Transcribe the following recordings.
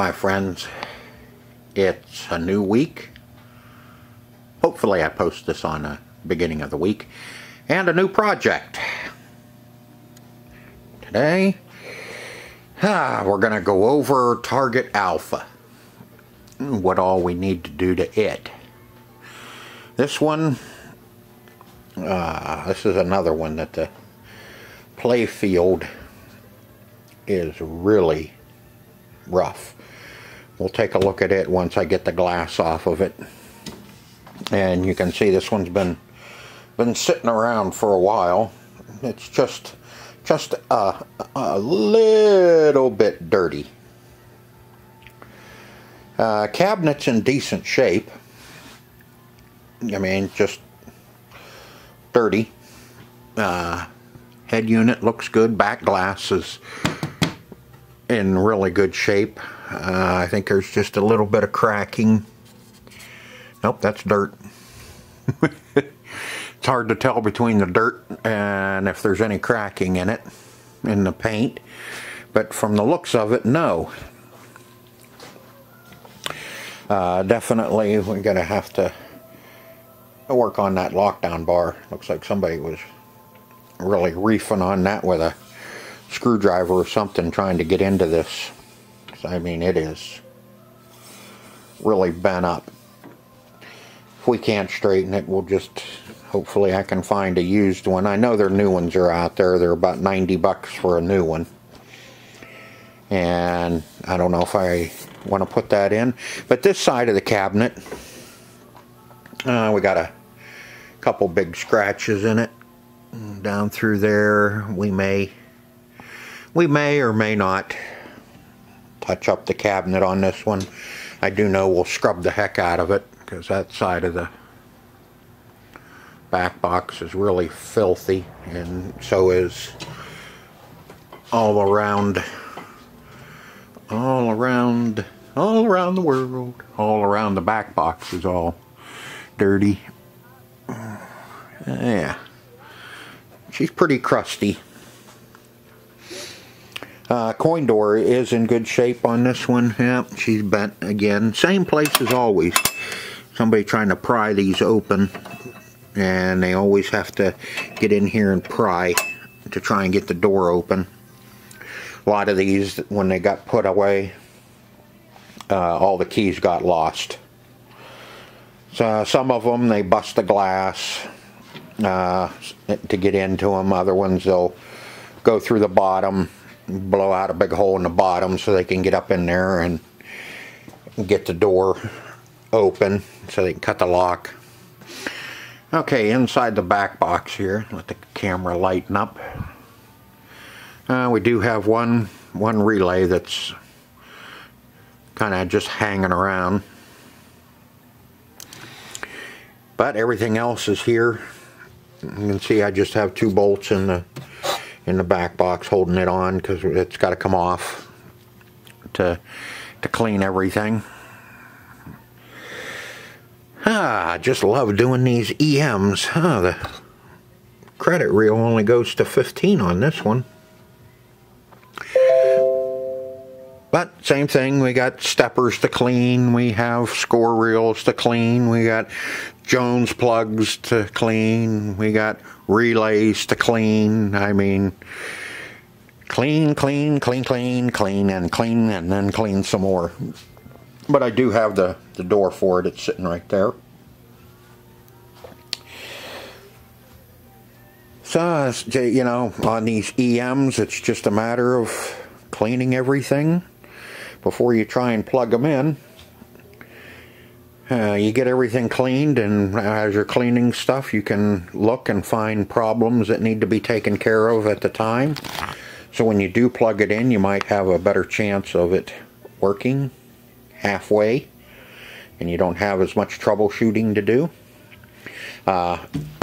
my friends, it's a new week. Hopefully I post this on the beginning of the week. And a new project. Today, we're going to go over Target Alpha. What all we need to do to it. This one, this is another one that the play field is really rough. We'll take a look at it once I get the glass off of it. And you can see this one's been sitting around for a while. It's just a little bit dirty. Cabinet's in decent shape. I mean, just dirty. Head unit looks good. Back glass is in really good shape. I think there's just a little bit of cracking. Nope, that's dirt. It's hard to tell between the dirt and if there's any cracking in it, in the paint. But from the looks of it, no. Definitely we're going to have to work on that lockdown bar. Looks like somebody was really reefing on that with a screwdriver or something trying to get into this. I mean, it is really bent up. If we can't straighten it, we'll just, hopefully I can find a used one. I know their new ones are out there. They're about 90 bucks for a new one. And I don't know if I want to put that in. But this side of the cabinet, we got a couple big scratches in it. Down through there, we may or may not touch up the cabinet on this one. I do know we'll scrub the heck out of it because that side of the back box is really filthy, and so is all around the world. All around the back box is all dirty. Yeah, she's pretty crusty. Coin door is in good shape on this one. Yeah, she's bent again. Same place as always. Somebody trying to pry these open, and they always have to get in here and pry to try and get the door open. A lot of these, when they got put away, all the keys got lost. So some of them, they bust the glass to get into them. Other ones, they'll go through the bottom, blow out a big hole in the bottom so they can get up in there and get the door open so they can cut the lock. Okay, inside the back box here, let the camera lighten up. We do have one relay that's kind of just hanging around, but everything else is here. You can see I just have 2 bolts in the back box holding it on because it's got to come off to clean everything. I just love doing these EMs. The credit reel only goes to 15 on this one. But same thing, we got steppers to clean, we have score reels to clean, we got Jones plugs to clean, we got relays to clean. I mean, clean, clean, clean, clean, clean, and clean, and then clean some more. But I do have the door for it. It's sitting right there. So, you know, on these EMs, it's just a matter of cleaning everything before you try and plug them in. You get everything cleaned, and as you're cleaning stuff, you can look and find problems that need to be taken care of at the time. So when you do plug it in, you might have a better chance of it working halfway, and you don't have as much troubleshooting to do.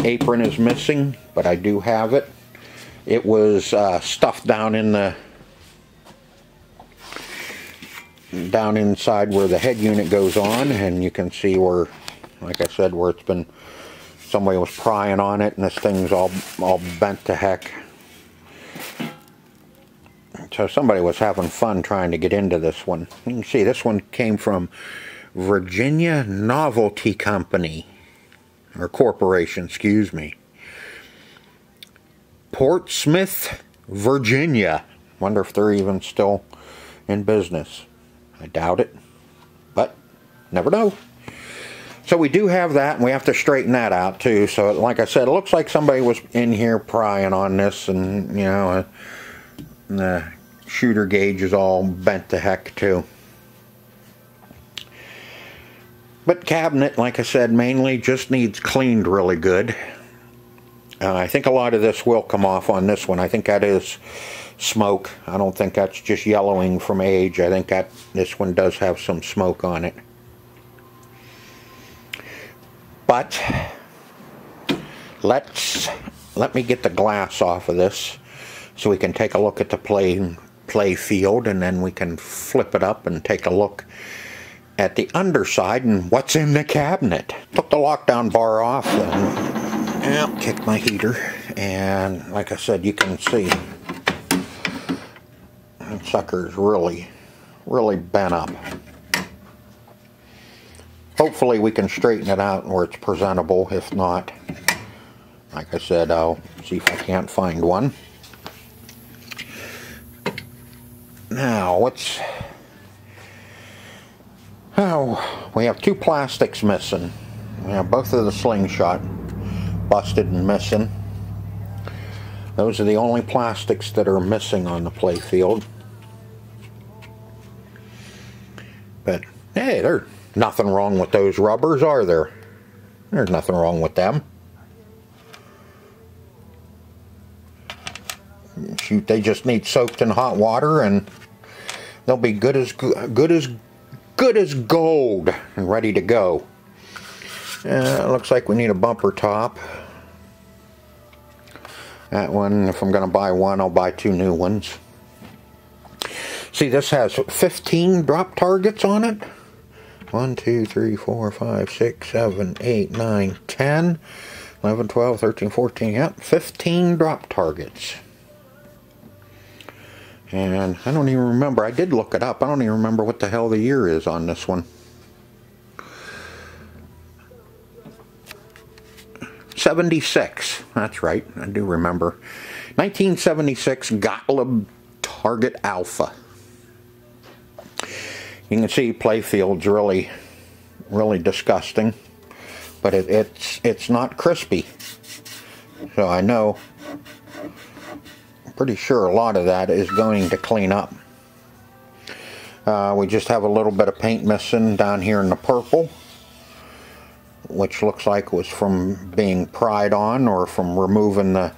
Apron is missing, but I do have it. It was stuffed down inside where the head unit goes on, and you can see where, like I said, where it's been, somebody was prying on it, and this thing's all bent to heck. So somebody was having fun trying to get into this one. You can see this one came from Virginia Novelty Company, or Corporation, excuse me. Portsmouth, Virginia. Wonder if they're even still in business. I doubt it, but never know. So we do have that, and we have to straighten that out too. So like I said, it looks like somebody was in here prying on this, and you know, the shooter gauge is all bent to heck too. But cabinet, like I said, mainly just needs cleaned really good. I think a lot of this will come off on this one. I think that is smoke. I don't think that's just yellowing from age. I think that this one does have some smoke on it. But let me get the glass off of this so we can take a look at the play field, and then we can flip it up and take a look at the underside and what's in the cabinet. Took the lockdown bar off and kicked my heater, and like I said, you can see that sucker's really bent up. Hopefully we can straighten it out where it's presentable. If not, like I said, I'll see if I can't find one. Now, we have two plastics missing. We have both of the slingshot busted and missing. Those are the only plastics that are missing on the play field. But hey, there's nothing wrong with those rubbers, are there? There's nothing wrong with them. Shoot, they just need soaked in hot water, and they'll be good as gold and ready to go. Looks like we need a bumper top. That one, if I'm going to buy one, I'll buy two new ones. See, this has 15 drop targets on it. 1, 2, 3, 4, 5, 6, 7, 8, 9, 10, 11, 12, 13, 14, yep, 15 drop targets. And I don't even remember, I did look it up, I don't even remember what the hell the year is on this one. 76, that's right, I do remember. 1976 Gottlieb Target Alpha. You can see playfield's really disgusting, but it's not crispy. So I know, I'm pretty sure a lot of that is going to clean up. We just have a little bit of paint missing down here in the purple, which looks like it was from being pried on or from removing the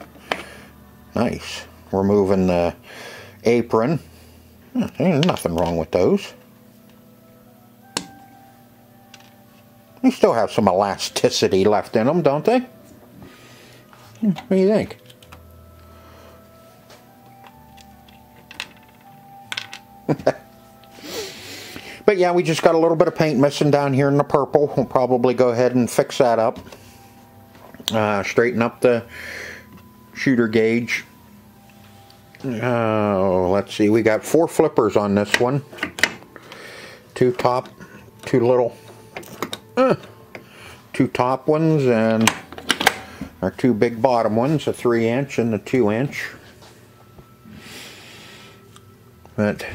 apron. There's nothing wrong with those. They still have some elasticity left in them, don't they? What do you think? But yeah, we just got a little bit of paint missing down here in the purple. We'll probably go ahead and fix that up. Straighten up the shooter gauge. Let's see, we got 4 flippers on this one. 2 top, 2 little. 2 top ones and our 2 big bottom ones, a 3-inch and a 2-inch. But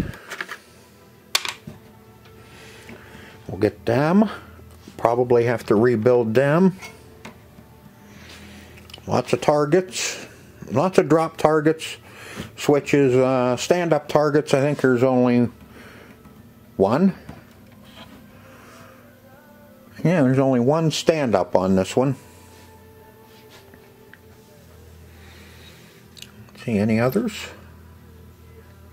we'll get them. Probably have to rebuild them. Lots of targets, lots of drop targets, switches, stand-up targets. I think there's only 1. Yeah, there's only 1 stand-up on this one. See any others?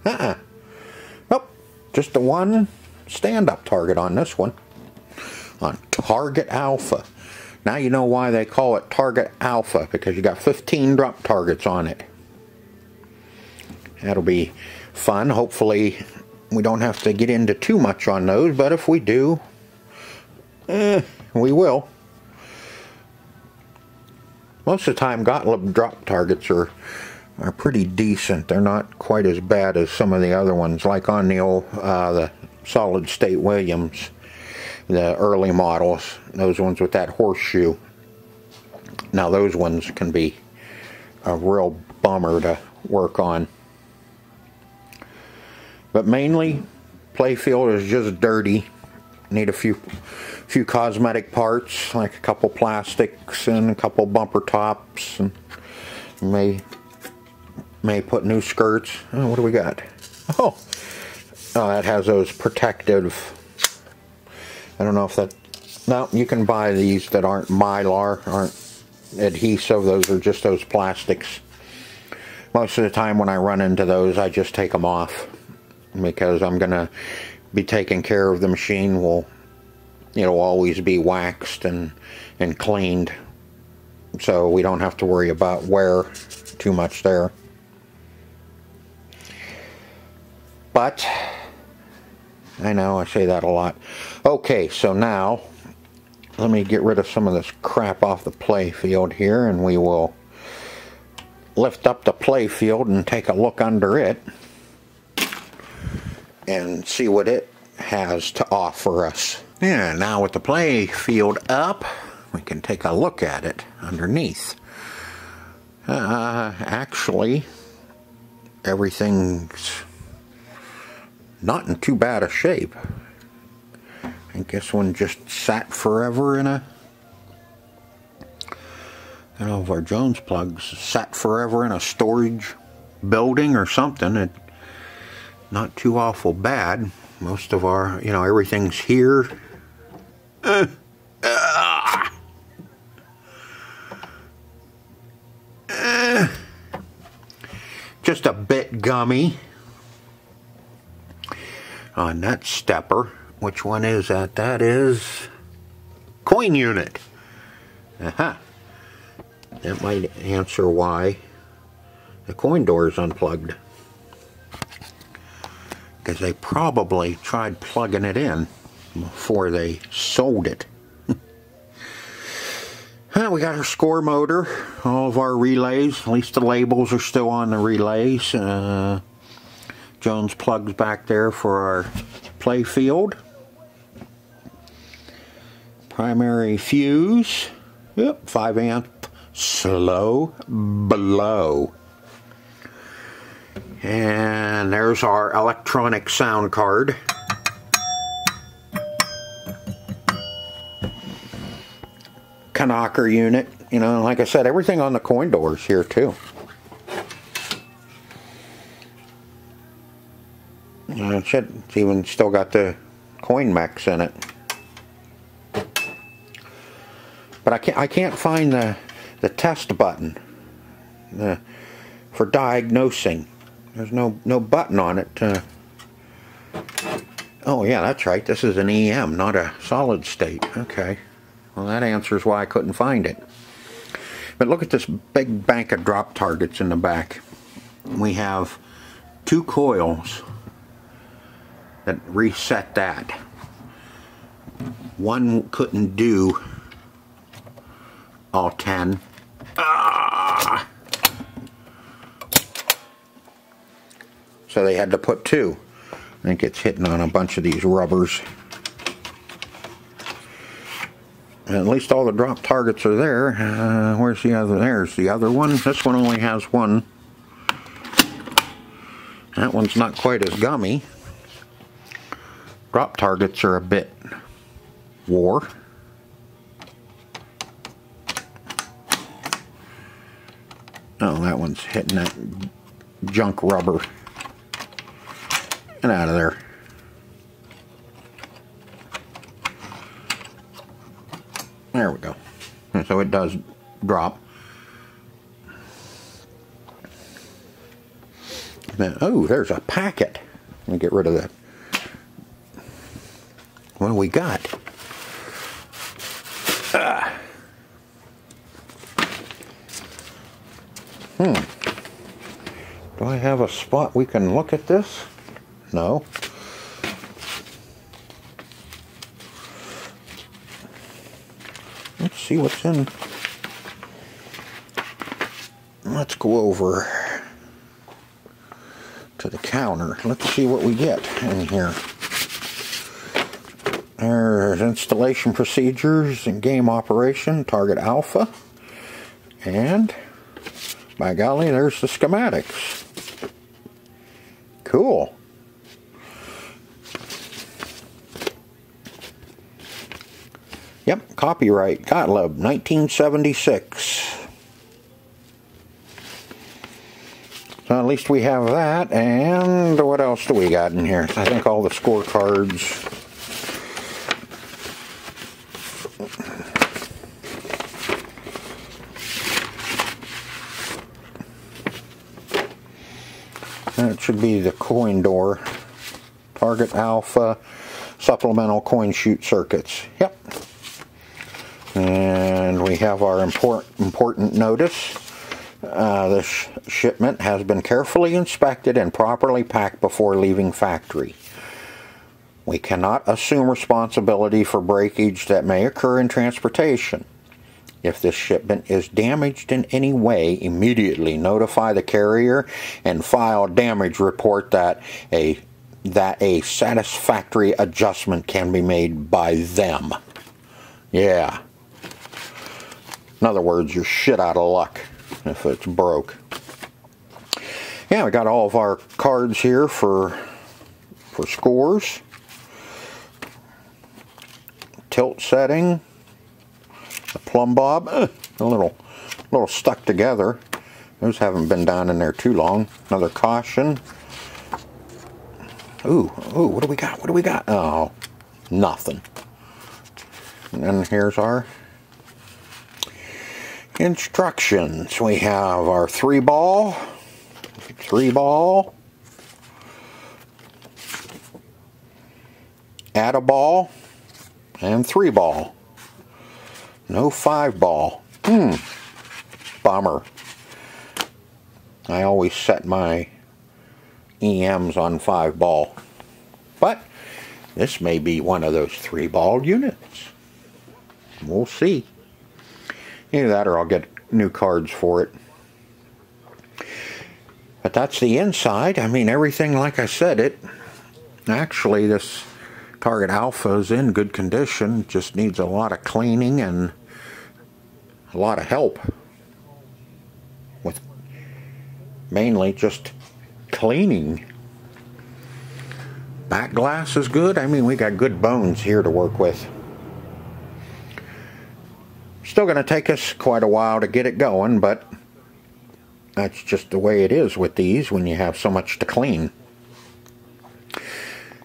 Nope, just the 1 stand-up target on this one. On Target Alpha. Now you know why they call it Target Alpha, because you got 15 drop targets on it. That'll be fun. Hopefully we don't have to get into too much on those, but if we do, we will. Most of the time Gottlieb drop targets are are pretty decent. They're not quite as bad as some of the other ones, like on the old the solid state Williams, the early models, those ones with that horseshoe. Now those ones can be a real bummer to work on. But mainly, playfield is just dirty. Need a few cosmetic parts, like a couple plastics and a couple bumper tops, and may put new skirts. Oh, what do we got? Oh, that has those protective. I don't know if that. No, you can buy these that aren't Mylar, aren't adhesive. Those are just those plastics. Most of the time when I run into those, I just take them off, because I'm gonna be taking care of the machine. It'll always be waxed and cleaned, so we don't have to worry about wear too much there. But I know I say that a lot. Okay, so now let me get rid of some of this crap off the play field here, and we will lift up the play field and take a look under it and see what it has to offer us. Yeah, now with the play field up, we can take a look at it underneath. Actually, everything's not in too bad a shape. I think this one just sat forever in a... I don't know if our Jones plugs sat forever in a storage building or something. It not too awful bad. Most of our, everything's here. Just a bit gummy on that stepper. Which one is that? That is coin unit. That might answer why the coin door is unplugged, because they probably tried plugging it in before they sold it. We got our score motor, all of our relays, at least the labels are still on the relays. Jones plugs back there for our play field. Primary fuse, yep, 5 amp, slow, below. And there's our electronic sound card. Knocker unit, like I said, everything on the coin door is here too. It's even still got the coin mechs in it. But I can't find the test button for diagnosing. There's no button on it. Oh yeah, that's right. This is an EM, not a solid state. Okay. Well, that answers why I couldn't find it. But look at this big bank of drop targets in the back. We have 2 coils that reset that. One couldn't do all 10. So they had to put 2. I think it's hitting on a bunch of these rubbers. At least all the drop targets are there. Where's the other? There's the other one. This one only has 1. That one's not quite as gummy. Drop targets are a bit wore. Oh, that one's hitting that junk rubber. Get out of there. There we go. So it does drop. Then, oh, there's a packet. Let me get rid of that. What do we got? Do I have a spot we can look at this? No. Let's see what's in. Let's go over to the counter. Let's see what we get in here. There's installation procedures and game operation, target alpha, and by golly, there's the schematics. Cool. Yep, copyright Gottlieb, 1976. So at least we have that, and what else do we got in here? I think all the scorecards. That should be the coin door. Target alpha, supplemental coin chute circuits. Yep. And we have our important notice. This shipment has been carefully inspected and properly packed before leaving factory. We cannot assume responsibility for breakage that may occur in transportation. If this shipment is damaged in any way, immediately notify the carrier and file a damage report that a satisfactory adjustment can be made by them. Yeah. In other words, you're shit out of luck if it's broke. Yeah, we got all of our cards here for scores. Tilt setting. The plumb bob, a little stuck together. Those haven't been down in there too long. Another caution. Ooh, what do we got? What do we got? Oh, nothing. And then here's our instructions. We have our 3-ball, add a ball, and 3-ball. No 5-ball. Bummer. I always set my EMs on 5-ball. But this may be one of those 3-ball units. We'll see. Either that or I'll get new cards for it. But that's the inside. I mean, everything, like I said, actually, this target alpha is in good condition. Just needs a lot of cleaning and a lot of help with mainly just cleaning. Back glass is good. I mean, we got good bones here to work with. Still going to take us quite a while to get it going, but that's just the way it is with these when you have so much to clean.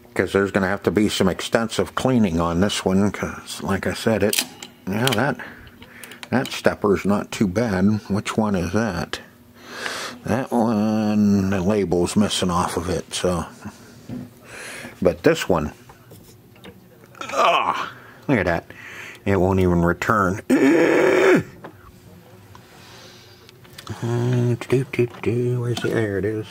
Because there's going to have to be some extensive cleaning on this one, because like I said, that stepper's not too bad. Which one is that? That one, the label's missing off of it, so. But this one, look at that. It won't even return. Where's it? There it is.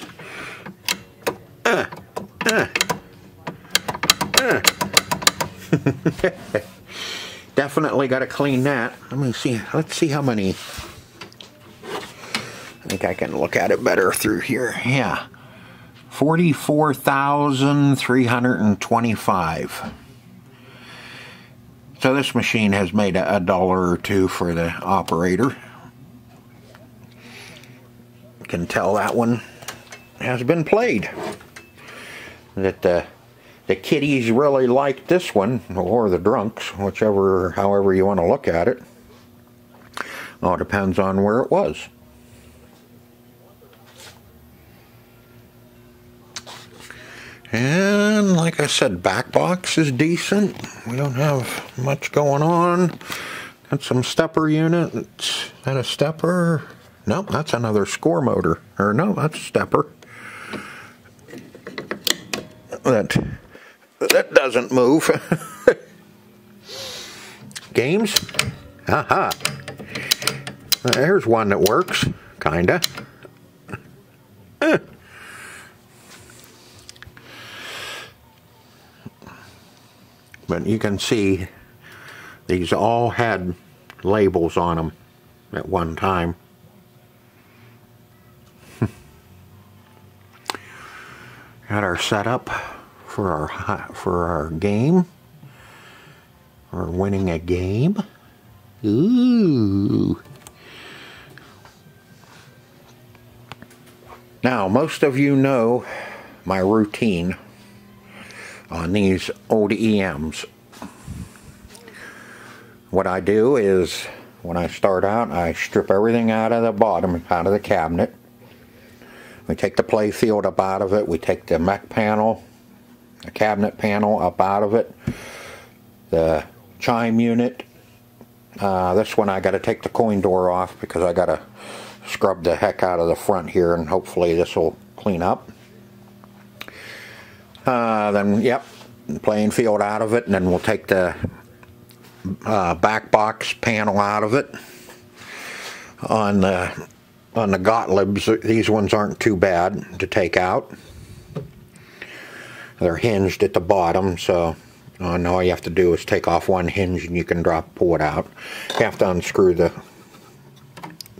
Definitely got to clean that. Let me see. Let's see how many. I think I can look at it better through here. Yeah. 44,325. So this machine has made a dollar or two for the operator. You can tell that one has been played. That the kiddies really liked this one, or the drunks, however you want to look at it. Well, it depends on where it was. And like I said, back box is decent. We don't have much going on. Got some stepper unit. Is that a stepper? Nope, that's another score motor. Or no, that's a stepper. That doesn't move. Games? Aha. There's one that works, kinda. But you can see these all had labels on them at one time. Got our setup for our game. We're winning a game. Ooh. Now, most of you know my routine on these old EMs. What I do is, when I start out, I strip everything out of the bottom, out of the cabinet. We take the play field up out of it. We take the mech panel, the cabinet panel up out of it. The chime unit. This one I got to take the coin door off because I got to scrub the heck out of the front here, and hopefully this will clean up. Then, yep, the playing field out of it, and then we'll take the back box panel out of it. On the Gottliebs, these ones aren't too bad to take out. They're hinged at the bottom, so all you have to do is take off one hinge and you can pull it out. You have to unscrew the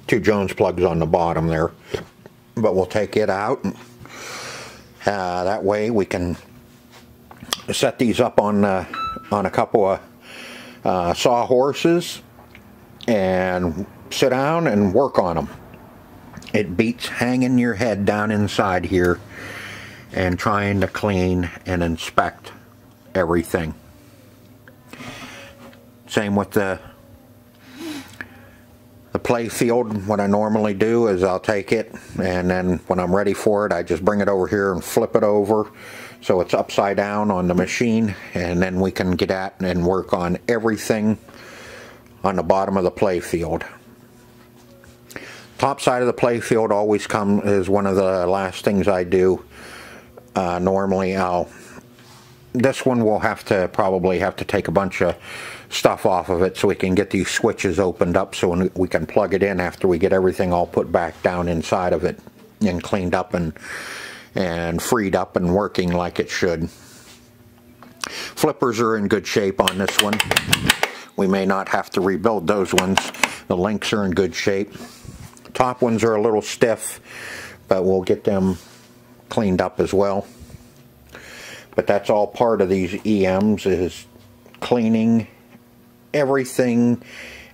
2 Jones plugs on the bottom there, but we'll take it out. That way we can set these up on a couple of sawhorses and sit down and work on them. It beats hanging your head down inside here and trying to clean and inspect everything. Same with the play field. What I normally do is I'll take it, and then when I'm ready for it, I just bring it over here and flip it over so it's upside down on the machine, and then we can get at and work on everything on the bottom of the play field. Top side of the play field always is one of the last things I do. Normally this one we'll probably have to take a bunch of stuff off of it so we can get these switches opened up so we can plug it in after we get everything all put back down inside of it and cleaned up and freed up and working like it should. Flippers are in good shape on this one. We may not have to rebuild those ones. The links are in good shape. Top ones are a little stiff, but we'll get them cleaned up as well. But that's all part of these EMs, is cleaning everything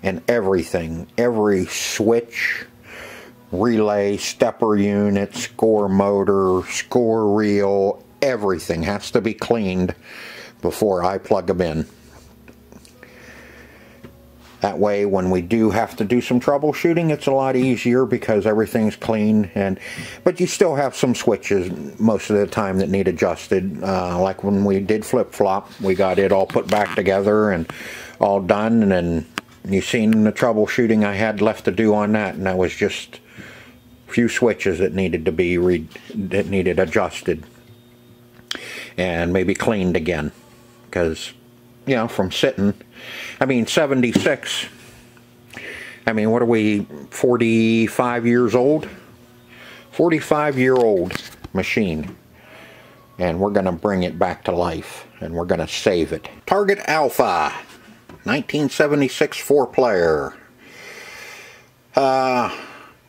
and everything. Every switch, relay, stepper unit, score motor, score reel, everything has to be cleaned before I plug them in. That way, when we do have to do some troubleshooting, it's a lot easier because everything's clean. But you still have some switches most of the time that need adjusted. Like when we did flip-flop, we got it all put back together and all done. And then you've seen the troubleshooting I had left to do on that, and that was just a few switches that needed to be adjusted and maybe cleaned again, because you know, from sitting, I mean, 76, I mean, what are we, 45 years old? 45-year-old machine. And we're going to bring it back to life, and we're going to save it. Target Alpha, 1976 4-player.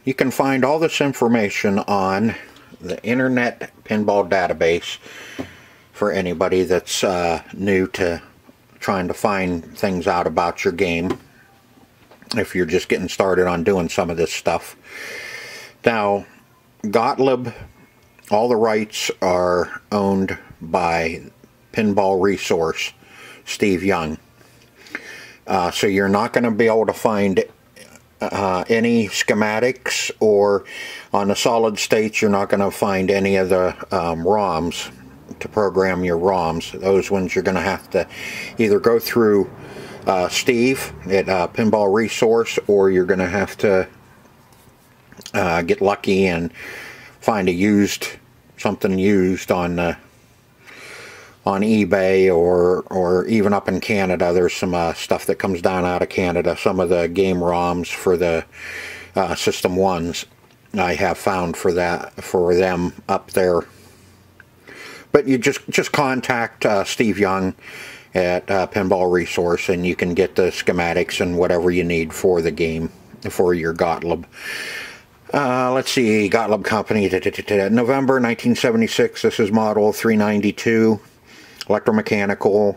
You can find all this information on the Internet Pinball Database for anybody that's new to trying to find things out about your game, if you're just getting started on doing some of this stuff. Now, Gottlieb, all the rights are owned by Pinball Resource, Steve Young. So you're not going to be able to find any schematics, or on the solid states you're not going to find any of the ROMs to program your ROMs. Those ones you're going to have to either go through Steve at Pinball Resource, or you're going to have to get lucky and find something used on eBay, or even up in Canada. There's some stuff that comes down out of Canada. Some of the game ROMs for the System 1s I have found for them up there. But you just contact Steve Young at Pinball Resource, and you can get the schematics and whatever you need for the game, for your Gottlieb. Let's see, Gottlieb Company, November 1976, this is model 392, electromechanical.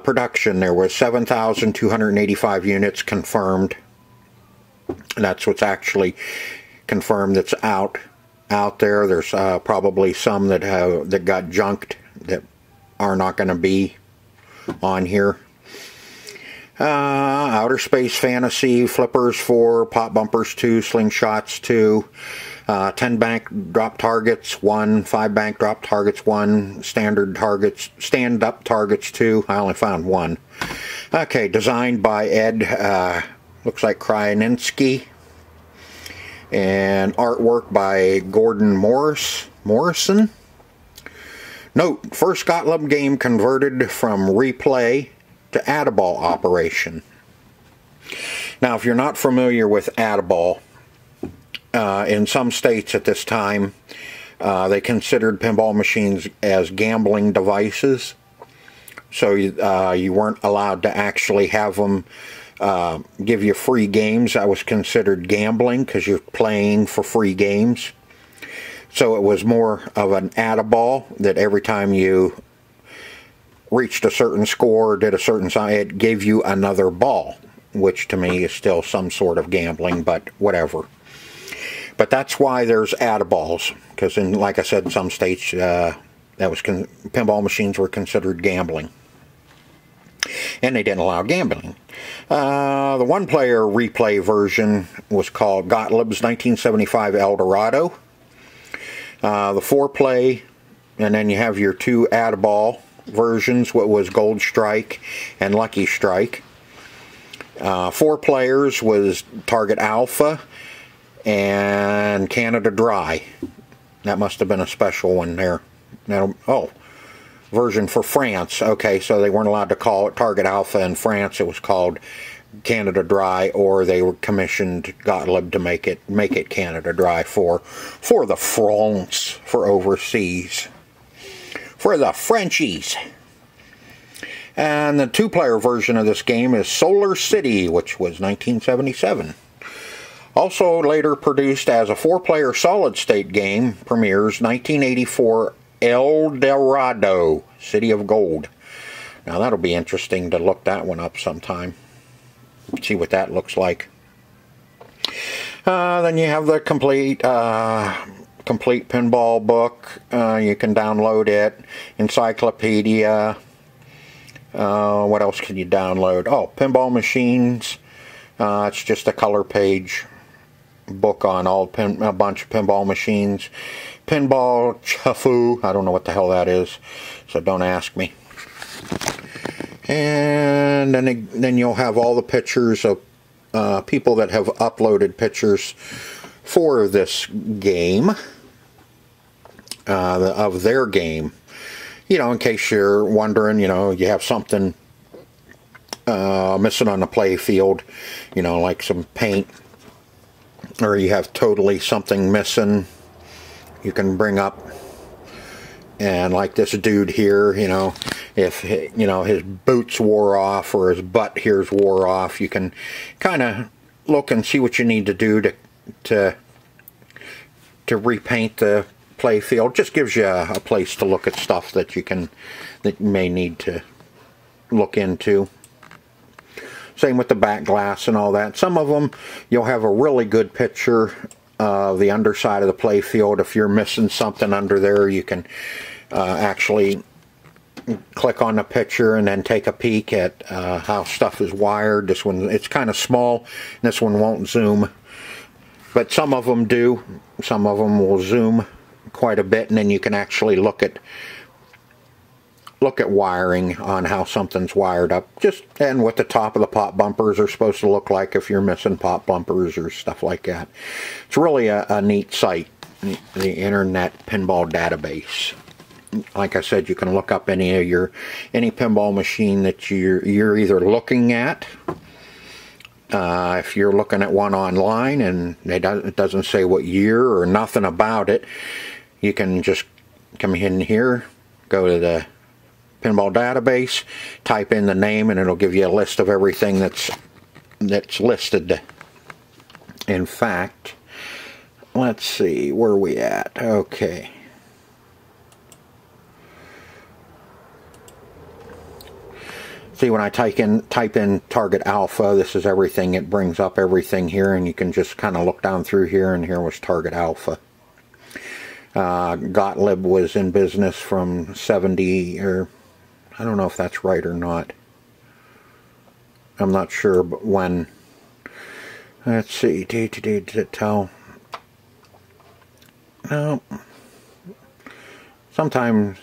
Production, there was 7,285 units confirmed. That's what's actually confirmed that's out there. There's probably some that got junked that are not going to be on here. Outer Space Fantasy, Flippers 4, Pop Bumpers 2, Slingshots 2, 10 bank drop targets 1, 5 bank drop targets 1, stand-up targets 2. I only found 1. Okay, designed by Ed, looks like Krajinski, and artwork by Gordon Morrison. Note, first Gottlieb game converted from replay to add-a-ball operation. Now, if you're not familiar with add-a-ball, in some states at this time, they considered pinball machines as gambling devices. So you weren't allowed to actually have them give you free games. That was considered gambling because you're playing for free games. So it was more of an add-a-ball that every time you reached a certain score, did a certain size, it gave you another ball, which to me is still some sort of gambling, but whatever. But that's why there's add-a-balls, because like I said, in some states, pinball machines were considered gambling, and they didn't allow gambling. The one-player replay version was called Gottlieb's 1975 El Dorado. The 4-play, and then you have your 2 add-a-ball versions, what was Gold Strike and Lucky Strike. 4 players was Target Alpha and Canada Dry. That must have been a special one there. Now, oh, version for France. Okay, so they weren't allowed to call it Target Alpha in France. It was called Canada Dry, or they were commissioned Gottlieb to make it Canada Dry for the France, for overseas. For the Frenchies. And the 2-player version of this game is Solar City, which was 1977. Also later produced as a 4-player solid-state game, premieres 1984 El Dorado, City of Gold. Now that'll be interesting to look that one up sometime. See what that looks like. Then you have the complete pinball book. You can download it. Encyclopedia. What else can you download? Oh, pinball machines. It's just a color page book on a bunch of pinball machines. Pinball Chafu. I don't know what the hell that is, so don't ask me. And then you'll have all the pictures of people that have uploaded pictures for this game, of their game. You know, in case you're wondering, you know, you have something missing on the play field, you know, like some paint, or you have totally something missing, you can bring up. And like this dude here, you know, if, you know, his boots wore off or his butt here's wore off, you can kind of look and see what you need to do to repaint the play field. Just gives you a place to look at stuff that you may need to look into. Same with the back glass and all that. Some of them you'll have a really good picture of the underside of the play field. If you're missing something under there, you can actually click on the picture and then take a peek at how stuff is wired. This one, it's kind of small. This one won't zoom, but some of them do. Some of them will zoom quite a bit, and then you can actually look at wiring on how something's wired up, and what the top of the pop bumpers are supposed to look like if you're missing pop bumpers or stuff like that. It's really a neat site, the Internet Pinball Database. Like I said, you can look up any pinball machine that you're either looking at. If you're looking at one online and it doesn't say what year or nothing about it, you can just come in here, go to the pinball database, type in the name, and it'll give you a list of everything that's listed. In fact, let's see, where are we at? Okay. See, when I type in target alpha, this is everything. It brings up everything here, and you can just kind of look down through here, and here was target alpha. Gottlieb was in business from 70, or I don't know if that's right or not. I'm not sure, but when, let's see, tell. No, sometimes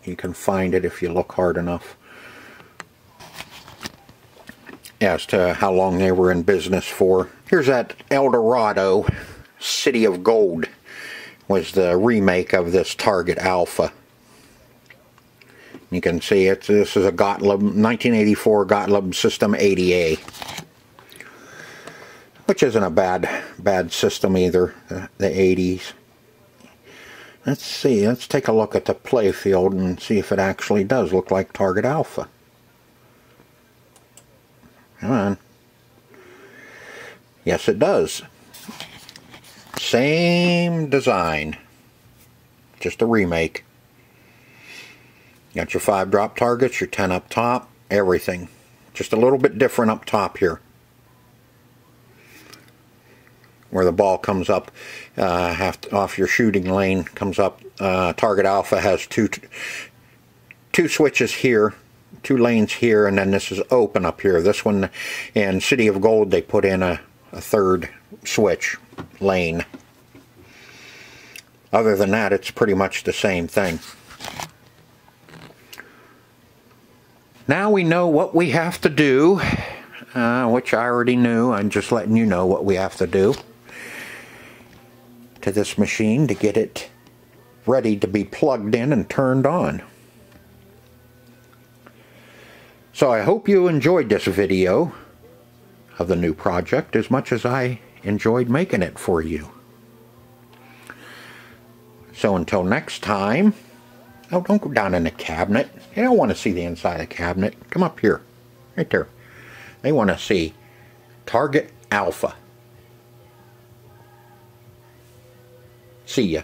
you can find it if you look hard enough, as to how long they were in business for. Here's that El Dorado, City of Gold, was the remake of this Target Alpha. You can see it. This is a Gottlieb 1984 Gottlieb System 80A, which isn't a bad system either. The 80s. Let's see. Let's take a look at the playfield and see if it actually does look like Target Alpha. Come on. Yes, it does. Same design. Just a remake. Got your 5-drop targets, your 10 up top, everything. Just a little bit different up top here. Where the ball comes up off your shooting lane, comes up. Target Alpha has two switches here, 2 lanes here, and then this is open up here. This one in City of Gold, they put in a 3rd switch lane. Other than that, it's pretty much the same thing. Now we know what we have to do, which I already knew. I'm just letting you know what we have to do to this machine to get it ready to be plugged in and turned on. So I hope you enjoyed this video of the new project as much as I enjoyed making it for you. So until next time, oh, don't go down in the cabinet. They don't want to see the inside of the cabinet. Come up here. Right there. They want to see Target Alpha. See ya.